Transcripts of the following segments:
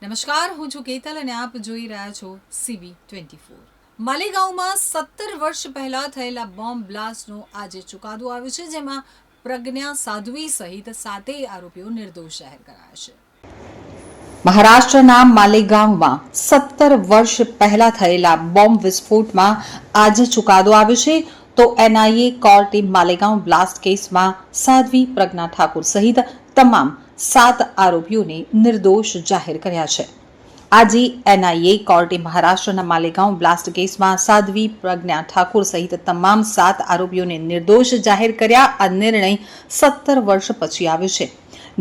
નમસ્કાર, હું છું કેતલ અને આપ જોઈ રહ્યા છો CB24। માલેગાંવમાં 17 વર્ષ પહેલા થયેલા બોમ્બ બ્લાસ્ટનો આજે ચુકાદો આવ્યો છે, જેમાં પ્રજ્ઞા સાધ્વી સહિત 7 આરોપીઓ નિર્દોષ જાહેર કરાયા છે। મહારાષ્ટ્રના માલેગાંવમાં 17 વર્ષ પહેલા થયેલા બોમ્બ વિસ્ફોટમાં આજે ચુકાદો આવ્યો છે। તો NIA કોર્ટે માલેગાંવ બ્લાસ્ટ કેસમાં સાધ્વી પ્રજ્ઞા ઠાકુર સહિત તમામ 7 આરોપીઓને નિર્દોષ જાહેર કર્યા છે। આજે NIA કોર્ટે મહારાષ્ટ્રના માલેગાંવ બ્લાસ્ટ કેસમાં સાધ્વી પ્રજ્ઞા ઠાકુર સહિત તમામ 7 આરોપીઓને નિર્દોષ જાહેર કર્યા। આ નિર્ણય 17 વર્ષ પછી આવ્યો છે।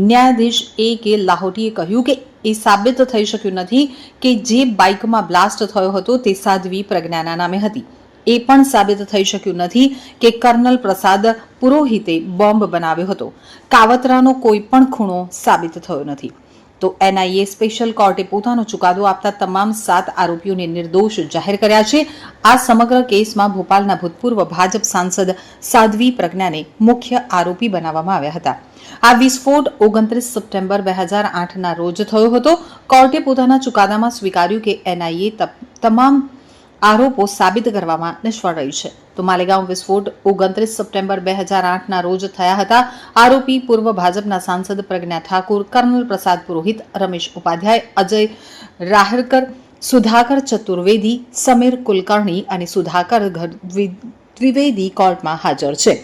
ન્યાયાધીશ A.K. લાહોટીએ કહ્યું કે એ સાબિત થઈ શક્યું નથી કે જે બાઇકમાં બ્લાસ્ટ થયો હતો તે સાધ્વી પ્રજ્ઞાના નામે હતી। એ પણ સાબિત થઈ શક્યું નથી કે કર્નલ પ્રસાદ પુરોહિતે બોમ્બ બનાવ્યો હતો। કાવતરાનો કોઈ પણ ખૂણો સાબિત થયો નથી। તો NIA સ્પેશિયલ કોર્ટે પોતાનો ચુકાદો આપતા તમામ 7 આરોપીઓને નિર્દોષ જાહેર કર્યા છે। આ સમગ્ર કેસમાં ભોપાલના ભૂતપૂર્વ ભાજપ સાંસદ સાધ્વી પ્રજ્ઞાને મુખ્ય આરોપી બનાવવામાં આવ્યા હતા। આ વિસ્ફોટ 29 સપ્ટેમ્બર 2008ના રોજ થયો હતો। કોર્ટે પોતાના ચુકાદામાં સ્વીકાર્યું કે NIA તમામ આરોપો સાબિત કરવામાં નિષ્ફળ રહી છે। તો માલેગાંવ વિસ્ફોટ 29 સપ્ટેમ્બર 2008ના રોજ થયા હતા। આરોપી પૂર્વ ભાજપના સાંસદ પ્રજ્ઞા ઠાકુર, કર્નલ પ્રસાદ પુરોહિત, રમેશ ઉપાધ્યાય, અજય રાહરકર, સુધાકર ચતુર્વેદી, સમીર કુલકર્ણી અને સુધાકર ત્રિવેદી કોર્ટમાં હાજર છે।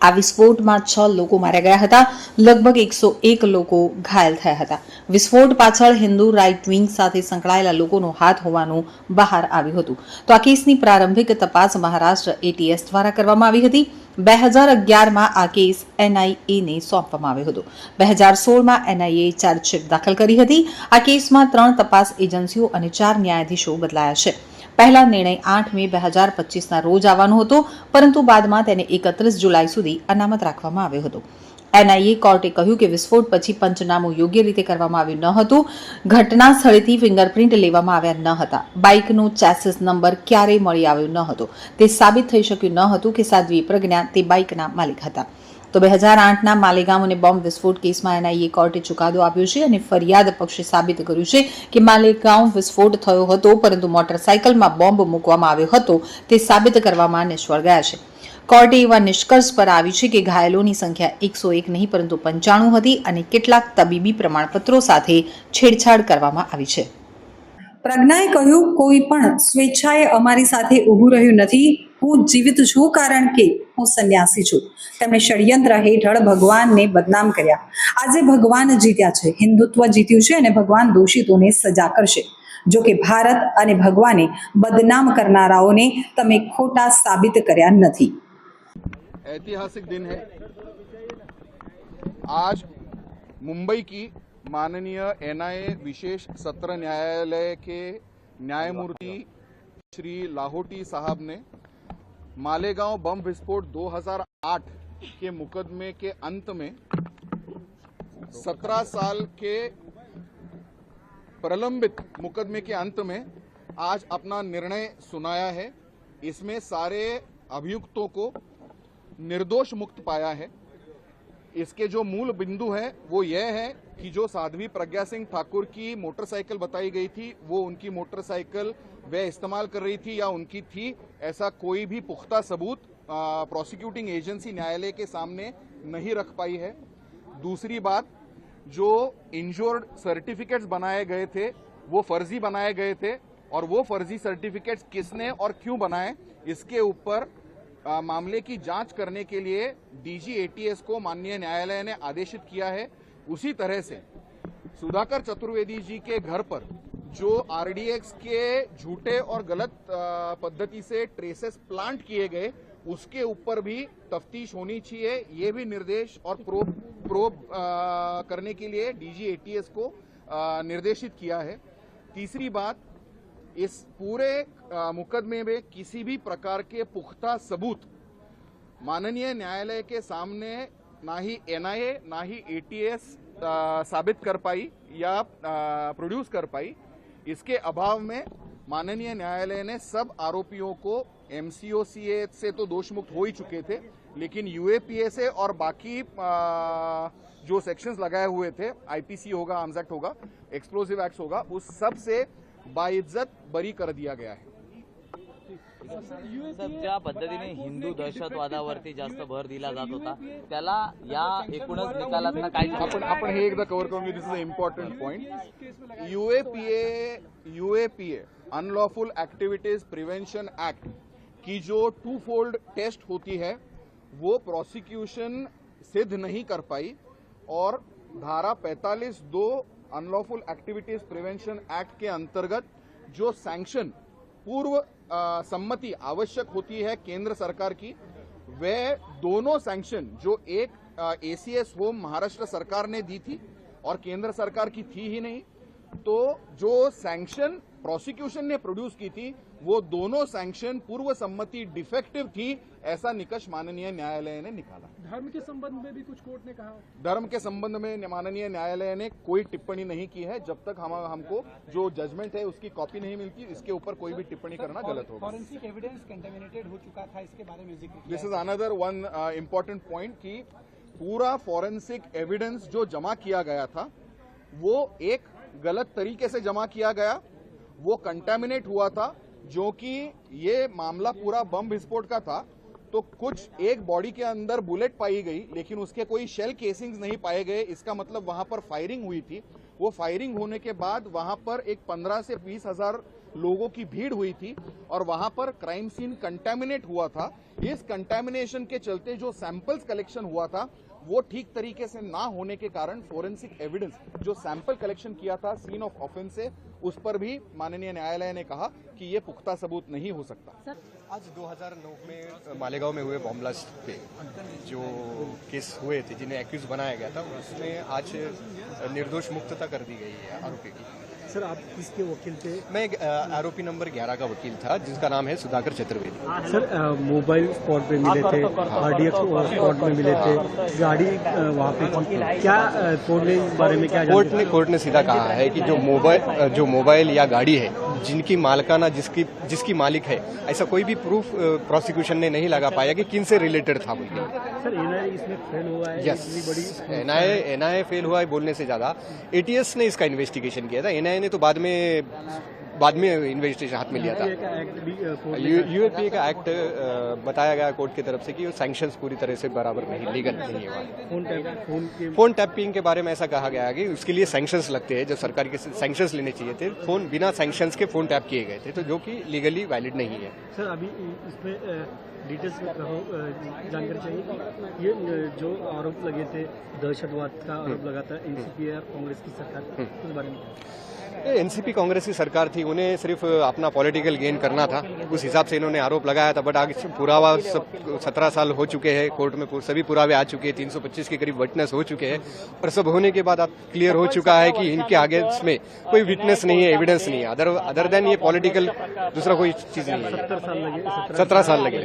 આ વિસ્ફોટમાં 6 લોકો માર્યા ગયા હતા। લગભગ 101 લોકો ઘાયલ થયા હતા। વિસ્ફોટ પાછળ હિન્દુ રાઇટ વિંગ સાથે સંકળાયેલા લોકોનો હાથ હોવાનું બહાર આવ્યું હતું। તો આ કેસની પ્રારંભિક તપાસ મહારાષ્ટ્ર ATS દ્વારા કરવામાં આવી હતી। 2011માં આ કેસ NIAને સોંપવામાં આવ્યો હતો। 2016માં NIAએ ચાર્જશીટ દાખલ કરી હતી। આ કેસમાં 3 તપાસ એજન્સીઓ અને 4 ન્યાયાધીશો બદલાયા છે। પહેલા નિર્ણય 8 મે 2025ના રોજ આવવાનો હતો, પરંતુ બાદમાં તેને 31 જુલાઈ સુધી અનામત રાખવામાં આવ્યો હતો। NIA કોર્ટે કહ્યું કે વિસ્ફોટ પછી પંચનામું યોગ્ય રીતે કરવામાં આવ્યું ન હતું। ઘટના સ્થળેથી ફિંગરપ્રિન્ટ લેવામાં આવ્યા ન હતા। બાઇકનો ચેસિસ નંબર ક્યારેય મળી આવ્યો ન હતો। તે સાબિત થઈ શક્યું ન હતું કે સાધ્વી પ્રજ્ઞા તે બાઇકના માલિક હતા। તો 2008ના માલેગાંવ અને બોમ્બ વિસ્ફોટ કેસમાં NIA કોર્ટે ચુકાદો આપ્યો છે અને ફરિયાદ પક્ષે સાબિત કર્યું છે કે માલેગાંવ વિસ્ફોટ થયો હતો, પરંતુ મોટરસાયકલમાં બોમ્બ મૂકવામાં આવ્યો હતો તે સાબિત કરવામાં નિષ્ફળ ગયા છે। કોર્ટે એવા નિષ્કર્ષ પર આવી છે કે ઘાયલોની સંખ્યા 101 નહીં પરંતુ 95 હતી અને કેટલાક તબીબી પ્રમાણપત્રો સાથે છેડછાડ કરવામાં આવી છે। પ્રજ્ઞાએ કહ્યું, કોઈ પણ સ્વેચ્છાએ અમારી સાથે ઊભું રહ્યું નથી। હું જીવિત છું કારણ કે હું સંન્યાસી છું। તેમણે ષડયંત્ર હેઠળ ભગવાનને બદનામ કર્યા। આજે ભગવાન જીત્યા છે, હિન્દુત્વ જીત્યું છે અને ભગવાન દોષિતોને સજા કરશે। જો કે ભારત અને ભગવાને બદનામ કરનારાઓને તમે ખોટા સાબિત કર્યા નથી। ऐतिहासिक दिन है। आज मुंबई की माननीय NIA विशेष सत्र न्यायालय के न्यायमूर्ति श्री लाहोटी साहब ने मालेगांव बम विस्फोट 2008 के मुकदमे के अंत में 17 साल के प्रलंबित मुकदमे के अंत में आज अपना निर्णय सुनाया है। इसमें सारे अभियुक्तों को निर्दोष मुक्त पाया है। इसके जो मूल बिंदु है वो यह है कि जो साध्वी प्रज्ञा सिंह ठाकुर की मोटरसाइकिल बताई गई थी वो उनकी मोटरसाइकिल वे इस्तेमाल कर रही थी या उनकी थी, ऐसा कोई भी पुख्ता सबूत प्रोसिक्यूटिंग एजेंसी न्यायालय के सामने नहीं रख पाई है। दूसरी बात, जो इंश्योर्ड सर्टिफिकेट्स बनाए गए थे वो फर्जी बनाए गए थे और वो फर्जी सर्टिफिकेट्स किसने और क्यों बनाए, इसके ऊपर मामले की जांच करने के लिए DG ATS को माननीय न्यायालय ने आदेशित किया है। उसी तरह से सुधाकर चतुर्वेदी जी के घर पर जो RDX के झूठे और गलत पद्धति से ट्रेसेस प्लांट किए गए उसके ऊपर भी तफ्तीश होनी चाहिए। ये भी निर्देश और प्रोब करने के लिए DG ATS को निर्देशित किया है। तीसरी बात, इस पूरे मुकदमे में किसी भी प्रकार के पुख्ता सबूत माननीय न्यायालय के सामने ना ही NIA ना ही ATS साबित कर पाई या प्रोड्यूस कर पाई। इसके अभाव में माननीय न्यायालय ने सब आरोपियों को MCOCA से तो दोष मुक्त हो ही चुके थे, लेकिन UAPA से और बाकी जो सेक्शंस लगाए हुए थे, IPC होगा, आर्म्स एक्ट होगा, एक्सप्लोसिव एक्ट होगा, उस सब से बाइज्जत बरी कर दिया गया है। साहेब, ज्या पद्धतीने हिंदू दहशतवादावरती जास्त भर दिला जात होता त्याला या एकूणच निकालातनं काय आपण हे एकदा कव्हर करून घेऊ. This is a important point. UAPA unlawful activities prevention act की जो 2-fold टेस्ट होती है वो प्रोसिक्यूशन सिद्ध नहीं कर पाई और धारा 45(2) अनलॉफुल एक्टिविटीज प्रिवेंशन एक्ट के अंतर्गत जो सैंक्शन पूर्व सम्मति आवश्यक होती है केंद्र सरकार की, वे दोनों सैंक्शन जो एक ACS होम महाराष्ट्र सरकार ने दी थी और केंद्र सरकार की थी ही नहीं, तो जो सैंक्शन प्रोसिक्यूशन ने प्रोड्यूस की थी वो दोनों सैंक्शन पूर्व सम्मति डिफेक्टिव थी, ऐसा निष्कर्ष माननीय न्यायालय ने निकाला. धर्म के संबंध में भी कुछ कोर्ट ने कहा. धर्म के संबंध में माननीय न्यायालय ने कोई टिप्पणी नहीं की है. जब तक हमको जो जजमेंट है उसकी कॉपी नहीं मिलती, इसके ऊपर कोई भी टिप्पणी करना गलत होगा. फॉरेंसिक एविडेंस कंटेमिनेटेड हो चुका था, इसके बारे में जिक्र किया. This is another one important point कि पूरा फॉरेंसिक एविडेंस जो जमा किया गया था वो एक गलत तरीके से जमा किया गया, वो कंटेमिनेट हुआ था. जो कि ये मामला पूरा बम विस्फोट का था, तो कुछ एक बॉडी के अंदर बुलेट पाई गई लेकिन उसके कोई शेल केसिंग्स नहीं पाए गए. इसका मतलब वहां पर फायरिंग हुई थी. वो फायरिंग होने के बाद वहां पर एक 15 से 20 हजार लोगों की भीड़ हुई थी और वहां पर क्राइम सीन कंटेमिनेट हुआ था. इस कंटेमिनेशन के चलते जो सैंपल्स कलेक्शन हुआ था वो ठीक तरीके से ना होने के कारण फोरेंसिक एविडेंस जो सैंपल कलेक्शन किया था सीन ऑफ ऑफेंस से, उस पर भी माननीय न्यायालय ने कहा कि ये पुख्ता सबूत नहीं हो सकता. आज 2009 में मालेगांव में हुए बॉम्ब ब्लास्ट पे जो केस हुए थे, जिन्हें एक्यूज बनाया गया था, उसमें आज निर्दोष मुक्तता कर दी गई है आरोपी की. सर, आप किसके वकील थे? मैं आरोपी नंबर 11 का वकील था, जिसका नाम है Sudhakar Chaturvedi. Sir, mobile spot पे मिले थे, RDX स्पॉट में मिले थे, गाड़ी वहाँ पे थी. क्या कोर्ट ने इस बारे में क्या कोर्ट ने सीधा कहा है कि जो मोबाइल या गाड़ी है जिनकी मालिकाना जिसकी मालिक है, ऐसा कोई भी प्रूफ प्रोसिक्यूशन ने नहीं लगा पाया कि किन से रिलेटेड था बोलकर. सर, NIA इसमें फेल हुआ है. यस, NIA फेल हुआ है बोलने से ज्यादा ATS ने इसका इन्वेस्टिगेशन किया था. NIA ने तो बाद में इन्वेस्टिगेशन हाथ में लिया था. UAPA का एक्ट बताया गया कोर्ट की तरफ से कि सैंक्शंस पूरी तरह से बराबर नहीं, लीगल नहीं हुआ. फोन टैपिंग के बारे में ऐसा कहा गया है कि उसके लिए सैंक्शंस लगते हैं, जो सरकार के सैंक्शंस लेने चाहिए थे. फोन बिना सैंक्शंस के फोन टैप किए गए थे, तो जो कि लीगली वैलिड नहीं है. सर, अभी इसमें डिटेल्स में जानकारी चाहिए कि ये जो आरोप लगे थे, दहशतवाद का आरोप लगा था NCP और कांग्रेस की सरकार, उस बारे में. NCP कांग्रेस की सरकार थी, उन्हें सिर्फ अपना पॉलिटिकल गेन करना था, उस हिसाब से इन्होंने आरोप लगाया था. बट आगे पुरावा सब 17 साल हो चुके हैं, कोर्ट में सभी पुरावे आ चुके हैं, 325 के करीब विटनेस हो चुके हैं, और सब होने के बाद अब क्लियर हो चुका है कि इनके आगे इसमें कोई विटनेस नहीं है, एविडेंस नहीं है. अदर देन ये पॉलिटिकल दूसरा कोई चीज नहीं है. 17 साल लगे.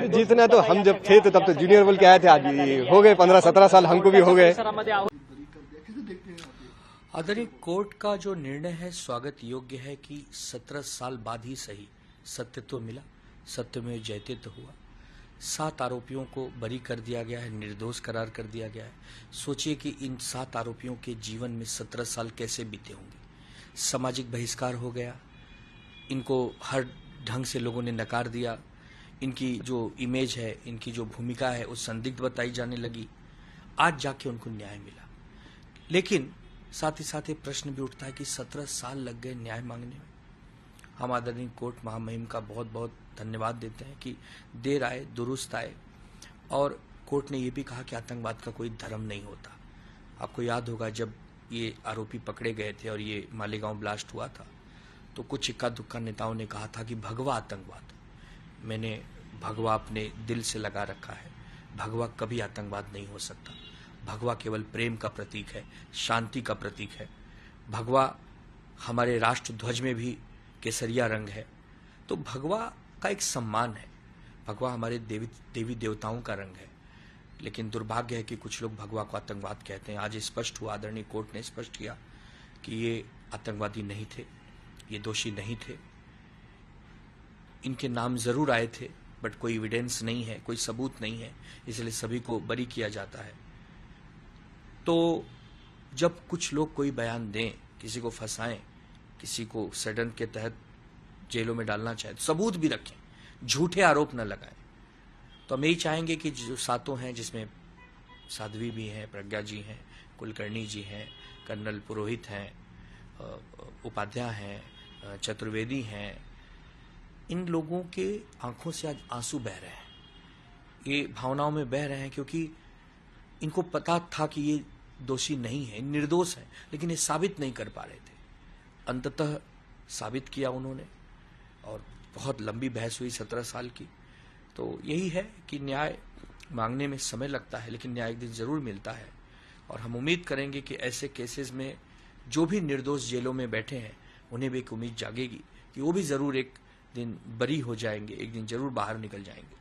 जीतना तो हम जब थे तब तो जूनियर बोल के आए थे, आज हो गए 15-17 साल, हमको भी हो गए. आदरणीय कोर्ट का जो निर्णय है स्वागत योग्य है कि 17 साल बाद ही सही सत्य तो मिला, सत्य में जयते तो हुआ. 7 आरोपियों को बरी कर दिया गया है, निर्दोष करार कर दिया गया है. सोचिए कि इन 7 आरोपियों के जीवन में 17 साल कैसे बीते होंगे. सामाजिक बहिष्कार हो गया, इनको हर ढंग से लोगों ने नकार दिया, इनकी जो इमेज है, इनकी जो भूमिका है वो संदिग्ध बताई जाने लगी. आज जाके उनको न्याय मिला. लेकिन साथ ही साथ ये प्रश्न भी उठता है कि 17 साल लग गए न्याय मांगने में. हम आदरणीय कोर्ट महामहिम का बहुत बहुत धन्यवाद देते हैं कि देर आए दुरुस्त आए. और कोर्ट ने ये भी कहा कि आतंकवाद का कोई धर्म नहीं होता. आपको याद होगा जब ये आरोपी पकड़े गए थे और ये मालेगांव ब्लास्ट हुआ था, तो कुछ इक्का दुक्का नेताओं ने कहा था कि भगवा आतंकवाद. मैंने भगवा अपने दिल से लगा रखा है. भगवा कभी आतंकवाद नहीं हो सकता. भगवा केवल प्रेम का प्रतीक है, शांति का प्रतीक है. भगवा हमारे राष्ट्र ध्वज में भी केसरिया रंग है. तो भगवा का एक सम्मान है. भगवा हमारे देवी देवताओं का रंग है. लेकिन दुर्भाग्य है कि कुछ लोग भगवा को आतंकवाद कहते हैं. आज स्पष्ट हुआ, आदरणीय कोर्ट ने स्पष्ट किया कि ये आतंकवादी नहीं थे, ये दोषी नहीं थे. इनके नाम जरूर आए थे, बट कोई एविडेंस नहीं है, कोई सबूत नहीं है, इसलिए सभी को बरी किया जाता है। तो जब कुछ लोग कोई बयान दें, किसी को फंसाएं, किसी को षड्यंत्र के तहत जेलों में डालना चाहे, तो सबूत भी रखें, झूठे आरोप न लगाएं। तो हम यही चाहेंगे कि जो सातों हैं, जिसमें साध्वी भी हैं, प्रज्ञा जी हैं, कुलकर्णी जी हैं, कर्नल पुरोहित हैं, उपाध्याय हैं, चतुर्वेदी हैं, इन लोगों के आंखों से आज आंसू बह रहे हैं, ये भावनाओं में बह रहे हैं, क्योंकि इनको पता था कि ये दोषी नहीं है, निर्दोष है, लेकिन ये साबित नहीं कर पा रहे थे। अंततः साबित किया उन्होंने, और बहुत लंबी बहस हुई 17 साल की। तो यही है कि न्याय मांगने में समय लगता है, लेकिन न्याय एक दिन जरूर मिलता है। और हम उम्मीद करेंगे कि ऐसे केसेस में जो भी निर्दोष जेलों में बैठे हैं, उन्हें भी एक उम्मीद जागेगी कि वो भी जरूर एक दिन बरी हो जाएंगे, एक दिन जरूर बाहर निकल जाएंगे।